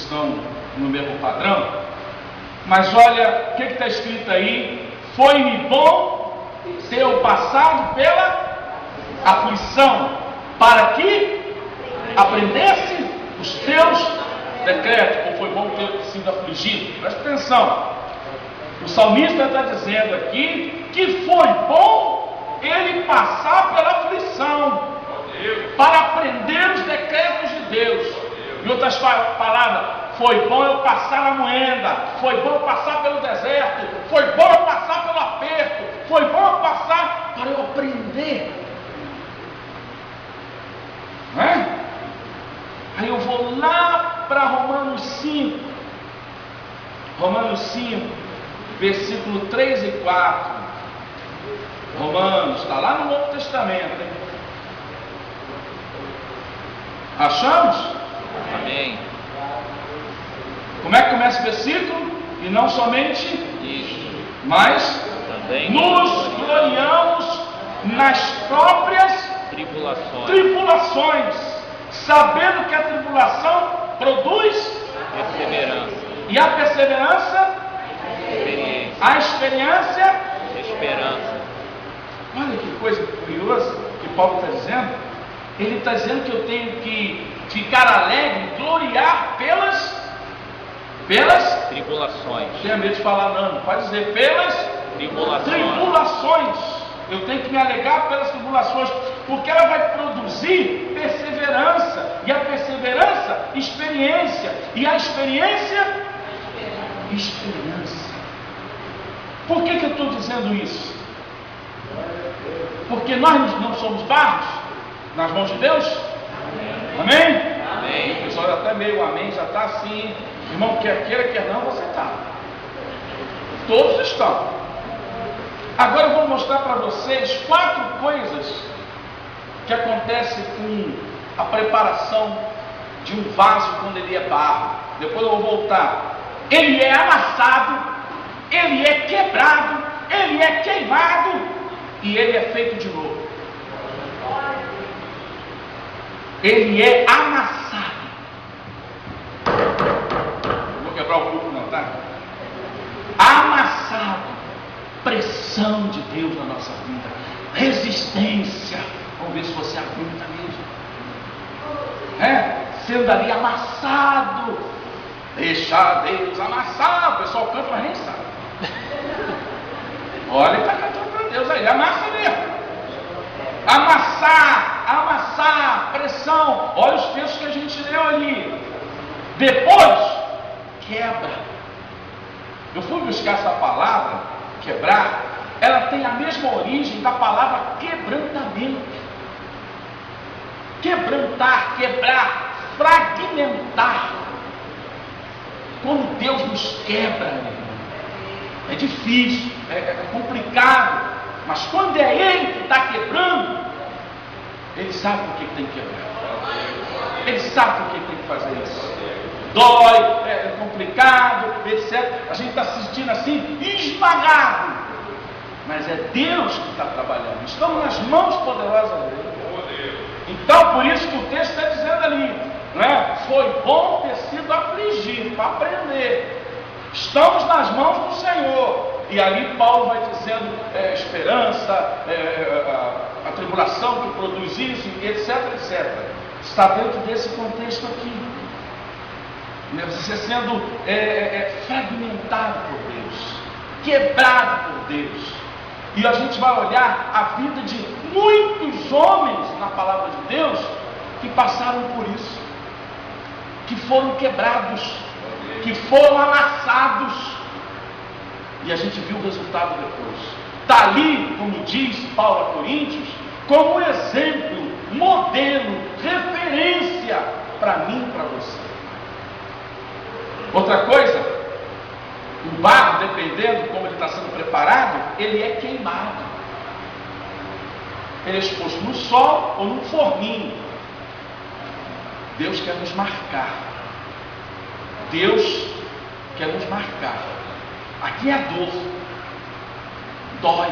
estão no mesmo padrão. Mas olha, o que está escrito aí? Foi-me bom ter eu passado pela aflição, para que aprendesse os teus decretos. Ou foi bom ter sido afligido? Presta atenção. O salmista está dizendo aqui que foi bom ele passar pela aflição, para aprender os decretos de Deus. Em outras palavras, foi bom eu passar na moenda, foi bom eu passar pelo deserto, foi bom eu passar pelo aperto, foi bom eu passar para eu aprender. Não é? Aí eu vou lá para Romanos 5. Romanos 5, versículo 3 e 4. Romanos, está lá no Novo Testamento, hein? Achamos? Amém. Como é que começa o versículo? E não somente Isso. mas Também nos gloriamos nas próprias tribulações, sabendo que a tribulação produz perseverança, e a perseverança, experiência, a experiência, esperança. Olha que coisa curiosa que Paulo está dizendo. Ele está dizendo que eu tenho que ficar alegre, gloriar pelas tribulações. Não tenha medo de falar não, pode dizer pelas tribulações. Eu tenho que me alegrar pelas tribulações, porque ela vai produzir perseverança, e a perseverança, experiência, e a experiência, esperança. Por que eu estou dizendo isso? Porque nós não somos barros nas mãos de Deus? Amém? Amém. O pessoal já está meio amém, já está assim, irmão, quer queira, quer não, você está. Todos estão. Agora eu vou mostrar para vocês 4 coisas que acontecem com a preparação de um vaso quando ele é barro. Depois eu vou voltar. Ele é amassado, ele é quebrado, ele é queimado e ele é feito de novo. Ele é amassado. Não vou quebrar o corpo não, tá? Amassado. Pressão de Deus na nossa vida. Resistência. Vamos ver se você aguenta mesmo. Sendo ali amassado. Deixar Deus amassar. O pessoal canta, mas nem sabe. Olha, ele está cantando para Deus aí. Amassa mesmo. Amassar, pressão. Olha os textos que a gente leu ali. Depois, quebra. Eu fui buscar essa palavra, quebrar. Ela tem a mesma origem da palavra quebrantamento. Quebrantar, quebrar, fragmentar. Quando Deus nos quebra, é difícil, é complicado. Mas quando é Ele que está quebrando, Ele sabe por que tem que quebrar. Ele sabe por que tem que fazer isso. Dói, é complicado, etc. A gente está se sentindo assim, esmagado. Mas é Deus que está trabalhando. Estamos nas mãos poderosas dele. Então, por isso que o texto está dizendo ali, não é? Foi bom ter sido afligido, para aprender. Estamos nas mãos do Senhor. E ali Paulo vai dizendo esperança, a tribulação que produz isso, etc, etc. Está dentro desse contexto aqui. Você sendo fragmentado por Deus, quebrado por Deus. E a gente vai olhar a vida de muitos homens na palavra de Deus que passaram por isso, que foram quebrados, que foram amassados. E a gente viu o resultado depois. Está ali, como diz Paulo a Coríntios, como um exemplo, modelo, referência para mim e para você. Outra coisa, o barro, dependendo de como ele está sendo preparado, ele é queimado. Ele é exposto no sol ou num forninho. Deus quer nos marcar. Deus quer nos marcar. Aqui é dor, dói,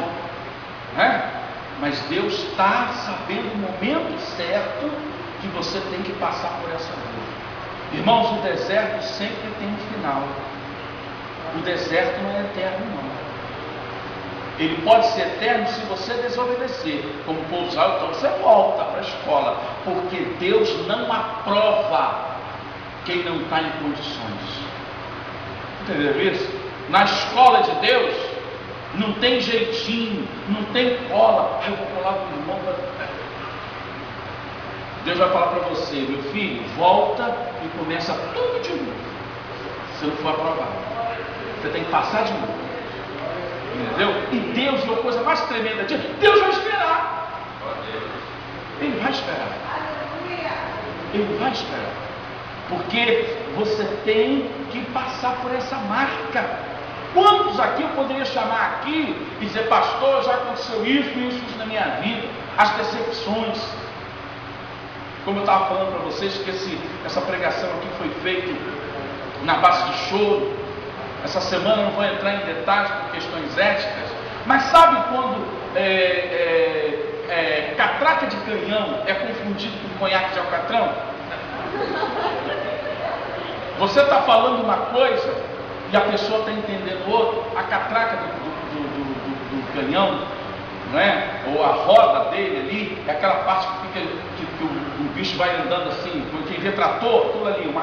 né? Mas Deus está sabendo o momento certo que você tem que passar por essa dor. Irmãos, o deserto sempre tem um final. O deserto não é eterno, não. Ele pode ser eterno se você desobedecer. Como pousar, então você volta para a escola. Porque Deus não aprova quem não está em condições. Entendeu isso? Na escola de Deus, não tem jeitinho, não tem cola. Eu vou falar com o irmão. Deus vai falar para você, meu filho, volta e começa tudo de novo. Se não for aprovado, você tem que passar de novo. Entendeu? E Deus, é a coisa mais tremenda de Deus vai esperar. Ele vai esperar. Ele vai esperar. Porque você tem que passar por essa marca. Quantos aqui eu poderia chamar aqui e dizer, pastor, já aconteceu isso na minha vida, as decepções. Como eu estava falando para vocês, que essa pregação aqui foi feita na base de choro. Essa semana eu não vou entrar em detalhes por questões éticas, mas sabe quando catraca de canhão é confundido com conhaque de alcatrão? Você está falando uma coisa e a pessoa está entendendo outra. A catraca do canhão, não é? Ou a roda dele ali, é aquela parte que o bicho vai andando assim, quem retratou aquilo ali,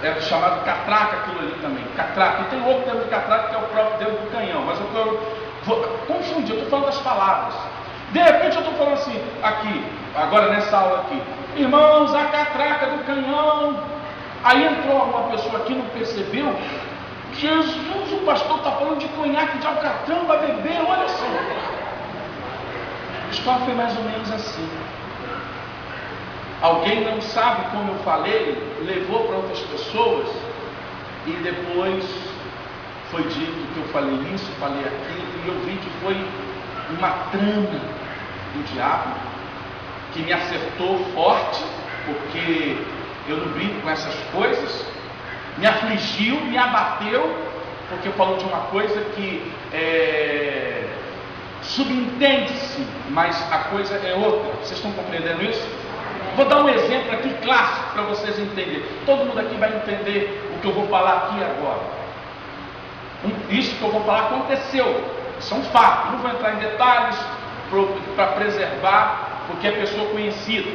é chamado catraca aquilo ali também, catraca. E tem outro dentro do catraca que é o próprio dentro do canhão, mas eu vou confundir, eu estou falando das palavras. De repente eu estou falando assim, aqui, agora nessa aula aqui, irmãos, a catraca do canhão. Aí entrou uma pessoa aqui, não percebeu, Jesus, o pastor está falando de conhaque de alcatrão, vai beber, olha só. A história foi mais ou menos assim. Alguém não sabe como eu falei, levou para outras pessoas e depois foi dito que eu falei isso, falei aquilo, e eu vi que foi uma trama do diabo que me acertou forte, porque eu não brinco com essas coisas, me afligiu, me abateu, porque falou de uma coisa que subentende-se, mas a coisa é outra. Vocês estão compreendendo isso? Vou dar um exemplo aqui clássico para vocês entenderem. Todo mundo aqui vai entender o que eu vou falar aqui agora. Isso que eu vou falar aconteceu. Isso é um fato. Não vou entrar em detalhes para preservar, porque é pessoa conhecida.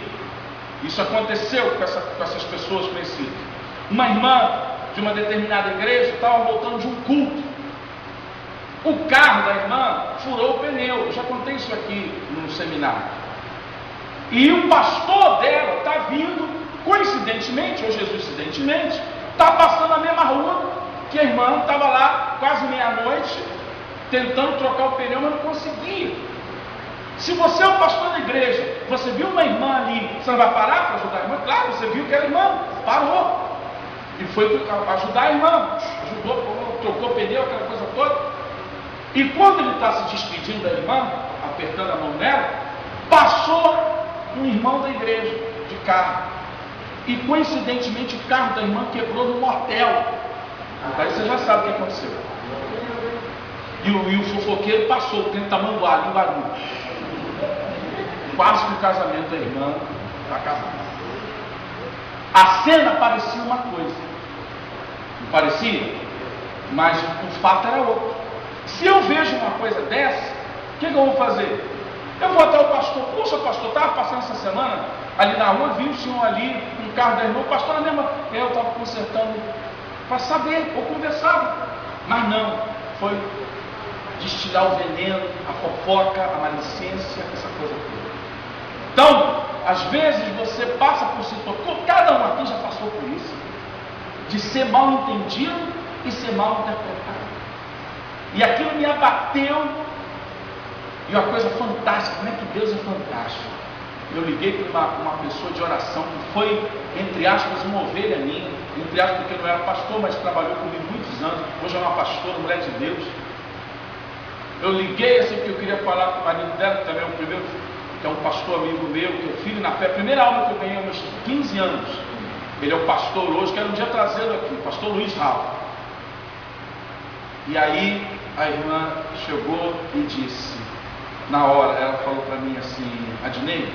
Isso aconteceu com essas pessoas conhecidas. Uma irmã de uma determinada igreja estava voltando de um culto. O carro da irmã furou o pneu. Eu já contei isso aqui no seminário. E o pastor dela está vindo, coincidentemente, ou jesuincidentemente, está passando a mesma rua que a irmã estava lá, quase meia-noite, tentando trocar o pneu, mas não conseguia. Se você é o pastor da igreja, você viu uma irmã ali, você não vai parar para ajudar a irmã? Claro, você viu que era irmã, parou. E foi ajudar a irmã, ajudou, trocou o pneu, aquela coisa toda. E quando ele está se despedindo da irmã, apertando a mão dela, passou um irmão da igreja de carro. E coincidentemente o carro da irmã quebrou no motel. Aí você já sabe o que aconteceu. E o fofoqueiro passou, tem tamanduá em Guarulhos. Quase que o casamento da irmã está acabando. A cena parecia uma coisa. Não parecia? Mas o fato era outro. Se eu vejo uma coisa dessa, o que eu vou fazer? Eu vou até o pastor. Poxa, pastor, estava passando essa semana ali na rua, vi o senhor ali, um carro da irmã, o pastor na mesma. Eu estava consertando para saber, ou conversar. Mas não, foi destilar o veneno, a fofoca, a maledicência, essa coisa toda. Então, às vezes você passa por situações, cada um aqui já passou por isso, de ser mal entendido e ser mal interpretado. E aquilo me abateu. E uma coisa fantástica, como é que Deus é fantástico. Eu liguei para uma pessoa de oração que foi, entre aspas, uma ovelha minha, entre aspas, porque não era pastor, mas trabalhou comigo muitos anos, hoje é uma pastora, mulher de Deus. Eu liguei assim porque eu queria falar com o marido dela, que também é o primeiro, que é um pastor amigo meu, que é o filho na fé, a primeira aula que eu ganhei aos meus 15 anos. Ele é o pastor hoje, quero um dia trazê-lo aqui, o pastor Luiz Raul. E aí a irmã chegou e disse, na hora, ela falou para mim assim, Adnei,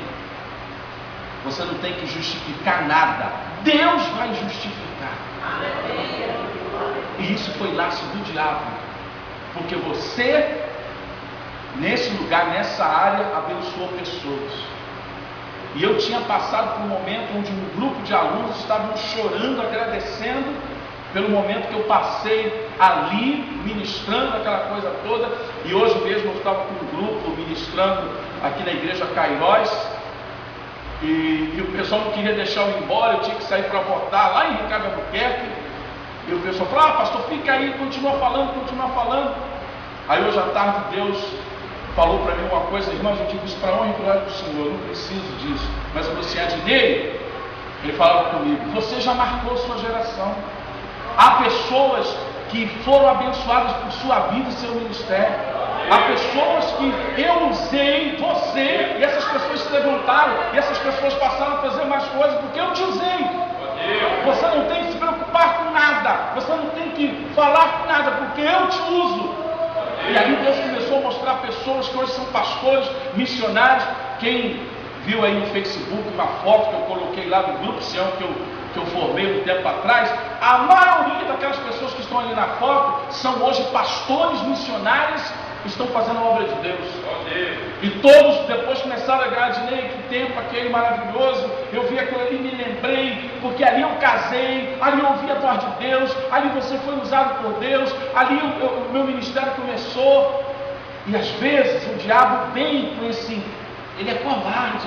você não tem que justificar nada, Deus vai justificar. E isso foi laço do diabo, porque você, nesse lugar, nessa área, abençoou pessoas. E eu tinha passado por um momento onde um grupo de alunos estavam chorando, agradecendo pelo momento que eu passei ali, ministrando aquela coisa toda. E hoje mesmo eu estava com um grupo ministrando aqui na igreja Cairós, e o pessoal não queria deixar eu ir embora, eu tinha que sair para votar lá em Ricardo Albuquerque. E o pessoal falou: pastor, fica aí, continua falando. Aí hoje à tarde Deus falou para mim uma coisa: irmãos, eu digo isso para honra e glória do Senhor, eu não preciso disso. Mas você é de nele? Ele falava comigo: você já marcou sua geração. Há pessoas que foram abençoadas por sua vida e seu ministério. Há pessoas que eu usei você, e essas pessoas se levantaram, e essas pessoas passaram a fazer mais coisas porque eu te usei. Você não tem que se preocupar com nada, você não tem que falar com nada, porque eu te uso. E aí Deus começou a mostrar pessoas que hoje são pastores, missionários. Quem viu aí no Facebook uma foto que eu coloquei lá do Grupo Sião, que eu formei um tempo atrás, a maioria daquelas pessoas que estão ali na foto são hoje pastores missionários que estão fazendo a obra de Deus. E todos depois começaram a ganhar dinheiro. Que tempo aquele maravilhoso, eu vi aquilo ali e me lembrei, porque ali eu casei, ali eu ouvi a voz de Deus, ali você foi usado por Deus, ali o meu ministério começou. E às vezes o diabo vem com esse, ele é covarde,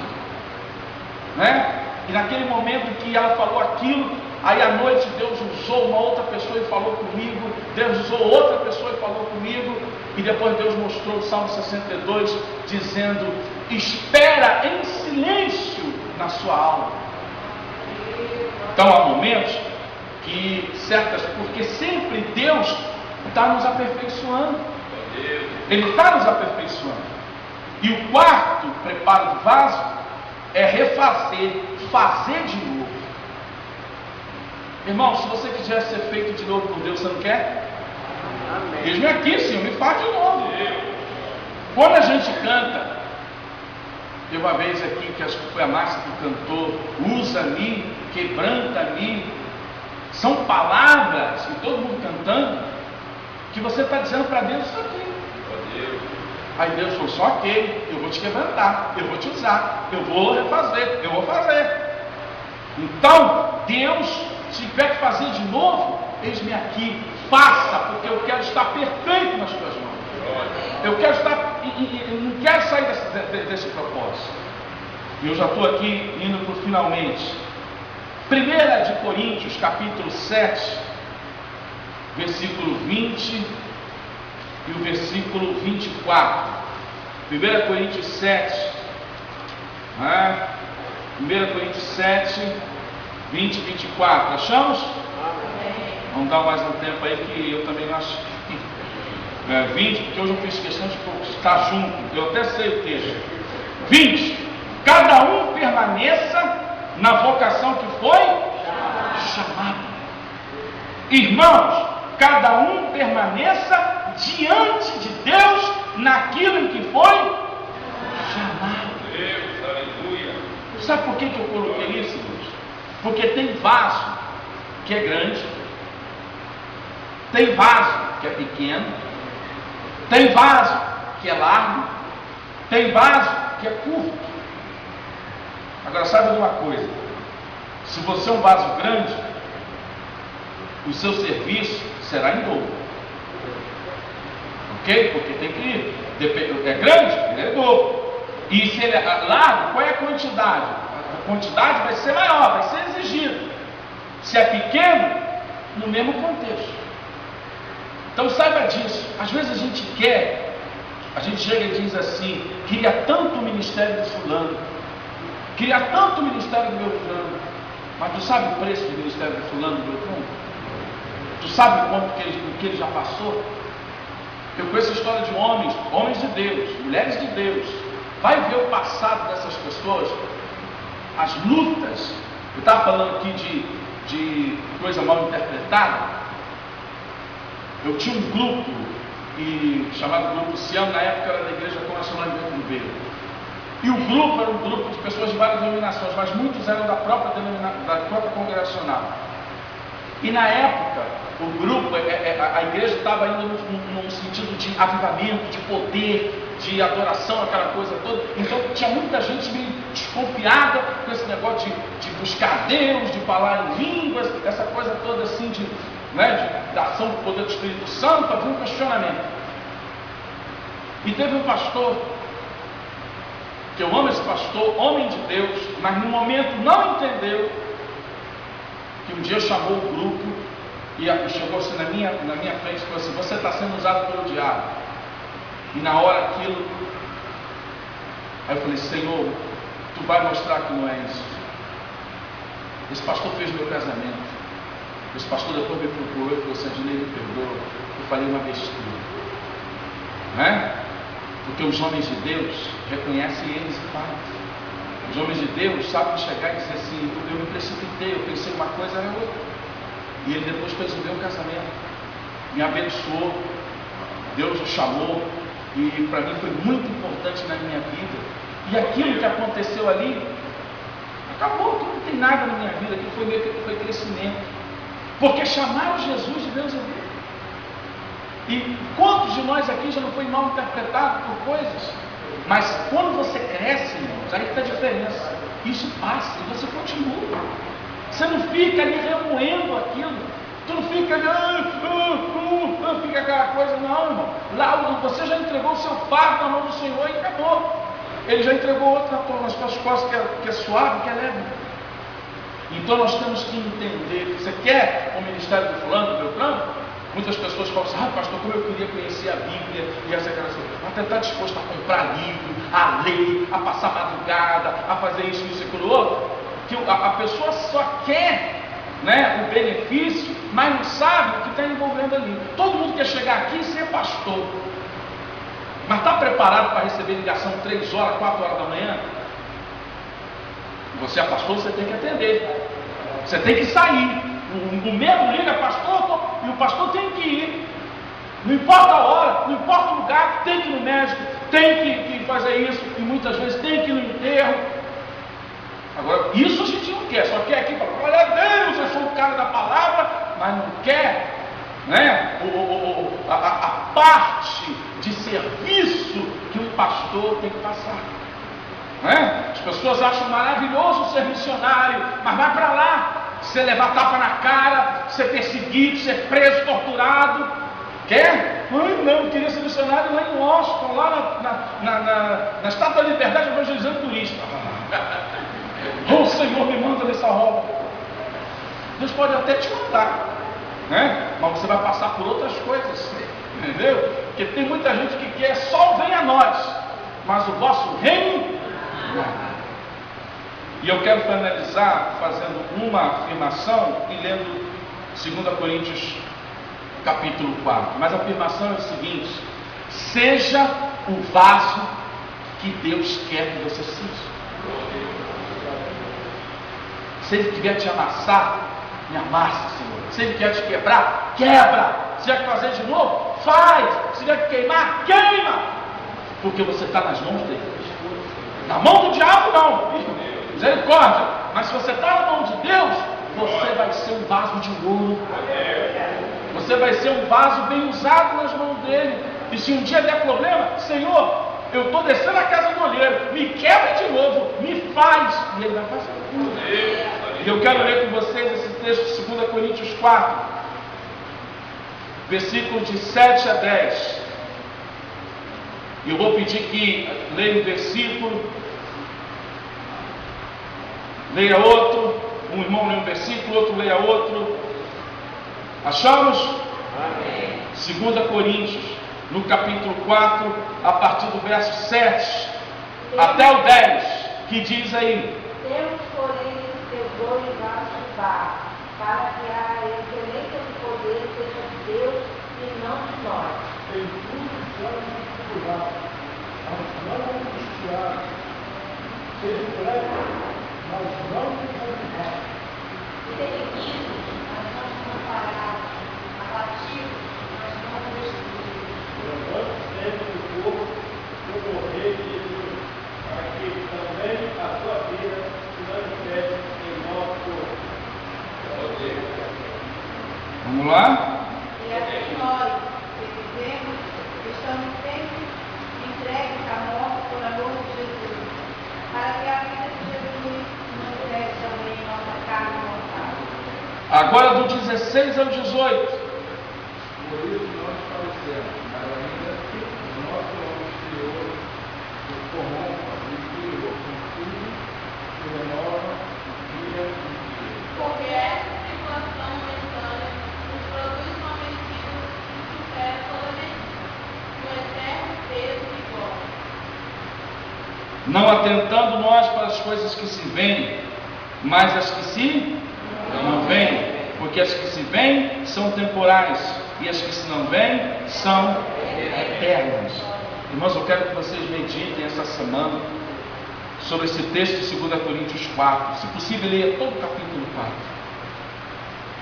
né? E naquele momento que ela falou aquilo, aí à noite Deus usou uma outra pessoa e falou comigo, Deus usou outra pessoa e falou comigo, e depois Deus mostrou o Salmo 62, dizendo: espera em silêncio na sua alma. Então há momentos que porque sempre Deus está nos aperfeiçoando, Ele está nos aperfeiçoando. E o quarto preparo do vaso é refazer, fazer de novo. Irmão, se você quiser ser feito de novo por Deus, você não quer? Diz-me aqui, Senhor, me faz de novo. Quando a gente canta, tem uma vez aqui que acho que foi a Márcia que cantou: usa-me, quebranta-me. São palavras que todo mundo cantando, que você está dizendo para Deus isso aqui. Aí Deus falou: só ok, eu vou te quebrantar, eu vou te usar, eu vou refazer, eu vou fazer. Então, Deus, se tiver que fazer de novo, eis-me aqui, faça, porque eu quero estar perfeito nas tuas mãos. Eu quero estar, não quero sair desse propósito. E eu já estou aqui indo para o finalmente. 1 de Coríntios, capítulo 7, versículo 20 e o versículo 24. 1 Coríntios 7, 1 Coríntios 7, 20 e 24. Achamos? Vamos dar mais um tempo aí, que eu também não acho 20, porque hoje eu fiz questão de estar junto, eu até sei o texto. 20. Cada um permaneça na vocação que foi chamado. Irmãos, cada um permaneça diante de Deus naquilo em que foi chamado. Deus, aleluia. Sabe por que eu coloquei isso, irmãos? Porque tem vaso que é grande, tem vaso que é pequeno, tem vaso que é largo, tem vaso que é curto. Agora, sabe de uma coisa? Se você é um vaso grande, o seu serviço será em dobro. Ok? Porque tem que ir. É grande? Ele é dobro. E se ele é largo, qual é a quantidade? A quantidade vai ser maior, vai ser exigida. Se é pequeno, no mesmo contexto. Então saiba disso. Às vezes a gente chega e diz assim: queria tanto o ministério de fulano, queria tanto o ministério do meu fulano. Mas tu sabe o preço do ministério do fulano, do meu fulano? Tu sabe quanto que ele já passou? Eu conheço a história de homens de Deus, mulheres de Deus. Vai ver o passado dessas pessoas, as lutas. Eu estava falando aqui de coisa mal interpretada. Eu tinha um grupo chamado Grupo Sião, na época era da Igreja Congregacional de Ribeiro. E o grupo era um grupo de pessoas de várias denominações, mas muitos eram da própria congregacional. E na época, o grupo, a igreja estava indo num sentido de avivamento, de poder, de adoração, aquela coisa toda. Então tinha muita gente meio desconfiada com esse negócio de buscar Deus, de falar em línguas, essa coisa toda assim da ação do poder do Espírito Santo. Havia um questionamento. E teve um pastor, que eu amo esse pastor, homem de Deus, mas no momento não entendeu, que um dia chamou o grupo e chegou assim na minha frente e falou assim: você está sendo usado pelo diabo. E na hora aquilo, aí eu falei: Senhor, tu vai mostrar que não é isso. Esse pastor fez meu casamento. Esse pastor depois me procurou e falou assim: Adilei, me perdoa, eu falei uma besteira. Não é? Porque os homens de Deus reconhecem eles e fazem. Os homens de Deus sabem chegar e dizer assim: eu me precipitei, eu pensei uma coisa, era outra. E ele depois fez o meu casamento, me abençoou, Deus o chamou, e para mim foi muito importante na minha vida. E aquilo que aconteceu ali, acabou, não tem nada na minha vida, aquilo foi crescimento. Porque chamaram Jesus de Deus a Deus. E quantos de nós aqui já não foi mal interpretado por coisas? Mas quando você cresce, irmãos, aí está a diferença. Isso passa e você continua. Você não fica ali remoendo aquilo. Tu não fica ali, fica aquela coisa, não, irmão. Lá você já entregou o seu fardo na mão do Senhor e acabou. Ele já entregou outra nas suas costas que é suave, que é leve. Então nós temos que entender. Você quer o ministério do fulano, do Beltrano? Muitas pessoas falam assim: pastor, como eu queria conhecer a Bíblia e essa coisa. Até está disposto a comprar livro, a ler, a passar madrugada, a fazer isso e aquilo outro. Que a pessoa só quer, o benefício, mas não sabe o que está envolvendo ali. Todo mundo quer chegar aqui e ser pastor, mas está preparado para receber ligação 3 horas, 4 horas da manhã? Você é pastor, você tem que atender, você tem que sair. O mesmo liga: pastor, e o pastor tem que ir. Não importa a hora, não importa o lugar, tem que ir no médico, tem que fazer isso, e muitas vezes tem que ir no enterro. Agora, isso a gente não quer, só quer aqui para falar: olha Deus, eu sou o cara da palavra, mas não quer, a parte de serviço que um pastor tem que passar. As pessoas acham maravilhoso ser missionário, mas vai para lá, você levar tapa na cara, ser perseguido, ser preso, torturado. Quer? Não, queria ser missionário lá em Washington, lá na Estátua da Liberdade, evangelizando turista. Oh Senhor, me manda nessa obra. Deus pode até te mandar, mas você vai passar por outras coisas, entendeu? Porque tem muita gente que quer só o venha a nós, mas o vosso reino não. E eu quero finalizar fazendo uma afirmação e lendo 2 Coríntios capítulo 4. Mas a afirmação é o seguinte: seja o vaso que Deus quer que você seja. Se Ele quiser te amassar, me amassa, Senhor. Se Ele quer te quebrar, quebra. Se quer fazer de novo, faz. Se quer te queimar, queima. Porque você está nas mãos dele. Na mão do diabo não, misericórdia. Mas se você está na mão de Deus, você vai ser um vaso de ouro. Você vai ser um vaso bem usado nas mãos dele. E se um dia der problema, Senhor, eu estou descendo a casa do olheiro, me quebra de novo, me faz. E ele vai fazer. E eu quero ler com vocês esse texto de 2 Coríntios 4, versículo de 7 a 10. E eu vou pedir que leia um versículo, leia outro, um irmão leia um versículo, outro leia outro. Achamos? Amém. 2 Coríntios, no capítulo 4, a partir do verso 7 até o 10, que diz aí: temos, porém, tesouro em vasos de barro, para que a excelência do poder seja de Deus e não de nós. Em tudo somos dificuldades, mas não angustiados. Seja breve, mas não desanimados. Perseguidos, mas não desamparados. Abatidos, mas não destruídos. Levando sempre o corpo do correio de Jesus, para que lá? E assim nós, que vivemos, estamos sempre entregues à morte por amor de Jesus, para que a vida de Jesus manifeste também em nossa carne mortal. Agora do 16 ao 18. Por isso nós falecemos, mas ainda o nosso homem exterior se corrompa, interior, contudo, se renova dia em dia. Porque essa tribulação momentânea nos produz uma medida que supera toda medida, um eterno peso e glória. Não atentando nós para as coisas que se veem, mas as que se não veem, porque as que se veem são temporais, e as que se não veem são eternas. Irmãos, eu quero que vocês meditem essa semana sobre esse texto de 2 Coríntios 4. Se possível, leia todo o capítulo 4.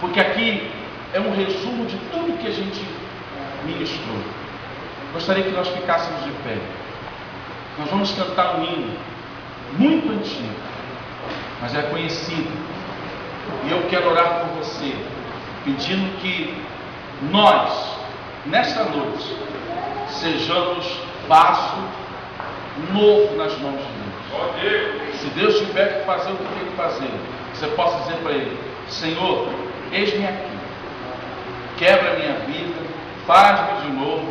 Porque aqui é um resumo de tudo que a gente ministrou. Gostaria que nós ficássemos de pé. Nós vamos cantar um hino muito antigo, mas é conhecido. E eu quero orar por você, pedindo que nós, nesta noite, sejamos vaso novo nas mãos de Deus. Se Deus tiver que fazer o que tem que fazer, você possa dizer para Ele: Senhor, eis-me aqui, quebra a minha vida, faz-me de novo,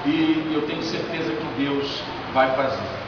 e eu tenho certeza que Deus vai fazer.